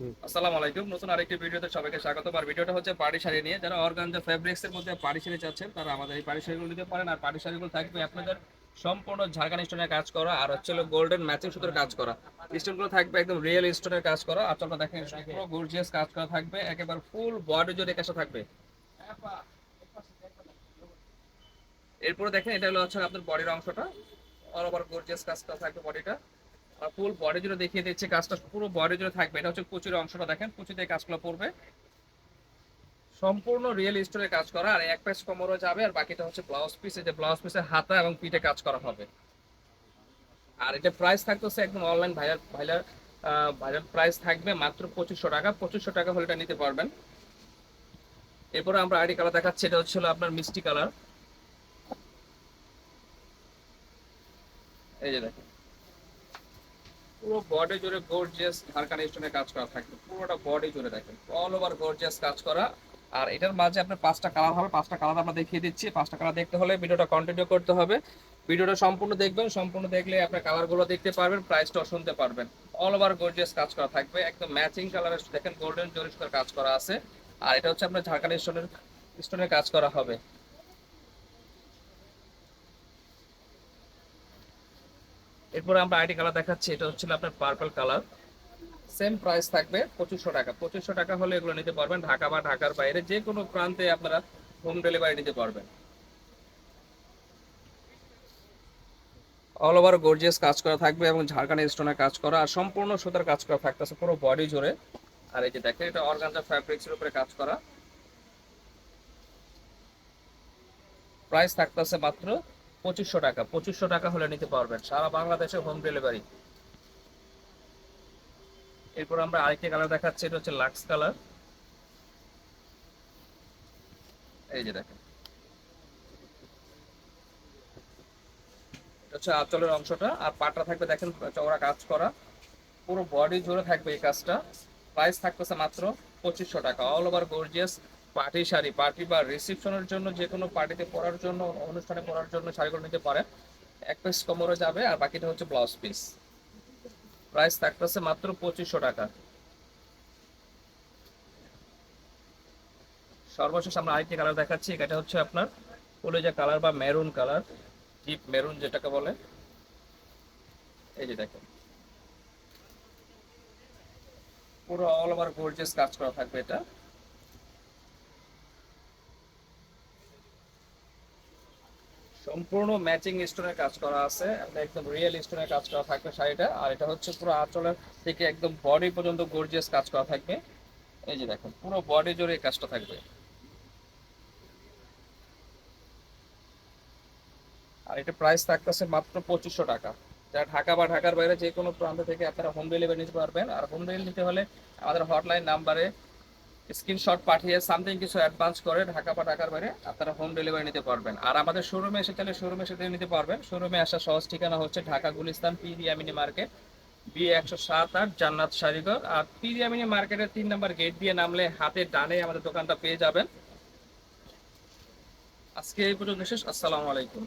আসসালামু আলাইকুম। নতুন আরেকটি ভিডিওতে সবাইকে স্বাগতম। আর ভিডিওটা হচ্ছে পার্টি শাড়ি নিয়ে। যারা অর্গানজা ফেব্রিক্স এর মধ্যে পার্টি শাড়ি চাচ্ছেন তারা আমাদের এই পার্টি শাড়িগুলো নিতে পারেন। আর পার্টি শাড়িগুলো থাকবে আপনাদের সম্পূর্ণ ঝাড়খান্ড স্টোনের কাজ করা, আর হচ্ছে হলো গোল্ডেন ম্যাচিং সুতোর কাজ করা। স্টোনগুলো থাকবে একদম রিয়েল স্টোনের কাজ করা। আর আপনারা দেখেন পুরো গর্জিয়াস কাজ করা থাকবে, একেবারে ফুল বডি জুড়ে কাজটা থাকবে। এরপরে দেখেন এটা হলো হচ্ছে আপনার বডির অংশটা, অল ওভার গর্জিয়াস কাজটা থাকবে বডিটা। আর ফুল বডি জুড়ে দেখিয়ে দিচ্ছে কাজটা, পুরো বডি জুড়ে থাকবে। এটা হচ্ছে কুচির অংশটা, দেখেন কুচিতে কাজগুলো পড়বে, সম্পূর্ণ রিয়েল স্টোরে কাজ করা। আর এক পেজ কোমরও যাবে, আর বাকিটা হচ্ছে ব্লাউজ পিস। এই যে ব্লাউজ পিসের হাতা এবং পিঠে কাজ করা হবে। আর এটা প্রাইস থাকতেছে একদম online viral viral viral price থাকবে মাত্র 2500 টাকা। 2500 টাকা হলে এটা নিতে পারবেন। এরপরে আমরা আইডি কালার দেখাচ্ছি, এটা হচ্ছে আপনার মিষ্টি কালার। এই যে দেখেন পুরো বডি জুড়ে গর্জিয়াস ঝাড়খান্ড স্টোনের কাজ করা থাকবে, পুরোটা বডি জুড়ে দেখেন অল ওভার গর্জিয়াস কাজ করা। আর এটার মাঝে আপনার 5টা কালার হবে, 5টা কালার আমরা দেখিয়ে দিচ্ছি। 5টা কালার দেখতে হলে ভিডিওটা কন্টিনিউ করতে হবে। ভিডিওটা সম্পূর্ণ দেখবেন, সম্পূর্ণ দেখলে আপনার কালারগুলো দেখতে পারবেন, প্রাইসটাও শুনতে পারবেন। অল ওভার গর্জিয়াস কাজ করা থাকবে, একদম ম্যাচিং কালারের দেখেন গোল্ডেন জরি সুতার কাজ করা আছে। আর এটা হচ্ছে আপনার ঝাড়খান্ড স্টোনের কাজ করা হবে। এরপরে আমরা আইডি কালার দেখাচ্ছি, এটা হচ্ছে আপনার পার্পল কালার। সেম প্রাইস থাকবে 2500 টাকা। 2500 টাকা হলে এগুলো নিতে পারবেন। ঢাকা বা ঢাকার বাইরে যে কোনো প্রান্তে আপনারা হোম ডেলিভারি নিতে পারবেন। অল ওভার গর্জিয়াস কাজ করা থাকবে এবং ঝাড়খান্ড স্টোনের কাজ করা, আর সম্পূর্ণ সুতার কাজ করা থাকতেছে পুরো বডি জুড়ে। আর এই যে দেখেন এটা অর্গানজা ফ্যাব্রিক্স এর উপরে কাজ করা। প্রাইস থাকতেছে মাত্র 2500 টাকা। 2500 টাকা হলে নিতে পারবেন, সারা বাংলাদেশে হোম ডেলিভারি। এরপর আমরা আরেকটি কালার দেখাচ্ছি, এটা হচ্ছে লাক্স কালার। এই যে দেখেন এটা হচ্ছে আঁচলের অংশটা, আর পাটটা থাকবে দেখেন চওড়া কাজ করা, পুরো বডি জুড়ে থাকবে এই কাজটা। প্রাইস থাকতেছে মাত্র 2500 টাকা। All over gorgeous party sari, party বা রিসেপশনের জন্য, যে কোনো পার্টিতে পরার জন্য, অনুষ্ঠানে পরার জন্য শাড়িগুলো নিতে পারেন। এক পিস কোমরে যাবে, আর বাকিটা হচ্ছে ব্লাউজ পিস। প্রাইস থাকতেছে মাত্র 2500 টাকা। সর্বশেষ আমরা আরেকটি কালার দেখাচ্ছি, এটা হচ্ছে আপনার কলিজা কালার বা মেরুন কালার, ডিপ মেরুন যেটাকে বলে। এই যে দেখেন পুরো অল ওভার গর্জিয়াস কাজ করা থাকবে এটা। সম্পূর্ণ ম্যাচিং স্টোনের কাজ করা আছে, একদম রিয়েল স্টোনের কাজ করা থাকবে শাড়িটা। আর এটা হচ্ছে পুরো আঁচলের থেকে একদম বডি পর্যন্ত গর্জিয়াস কাজ করা থাকবে। এই যে দেখেন পুরো বডি জুড়ে এই কাজটা থাকবে। আর এটা প্রাইস থাকতেছে মাত্র 2500 টাকা। যা ঢাকা বা ঢাকার বাইরে যে কোনো প্রান্ত থেকে আপনারা হোম ডেলিভারি নিতে পারবেন। আর হোম ডেলিভারি নিতে হলে আমাদের হটলাইন নাম্বারে স্ক্রিনশট পাঠিয়ে সামথিং কিছু অ্যাডভান্স করে ঢাকা বা ঢাকার বাইরে আপনারা হোম ডেলিভারি নিতে পারবেন। আর আমাদের শোরুমে এসে চাইলে শোরুমে এসে নিতে পারবেন। শোরুমে আসা সহজ ঠিকানা হচ্ছে ঢাকা গুলিস্তান পিরিয়ামিনি মার্কেট, B107-8 জান্নাত শাড়িঘর। আর পিরিয়ামিনি মার্কেটের 3 নম্বর গেট দিয়ে নামলে হাতের ডানে আমাদের দোকানটা পেয়ে যাবেন। আজকে এই পর্যন্ত শেষ। আসসালামু আলাইকুম।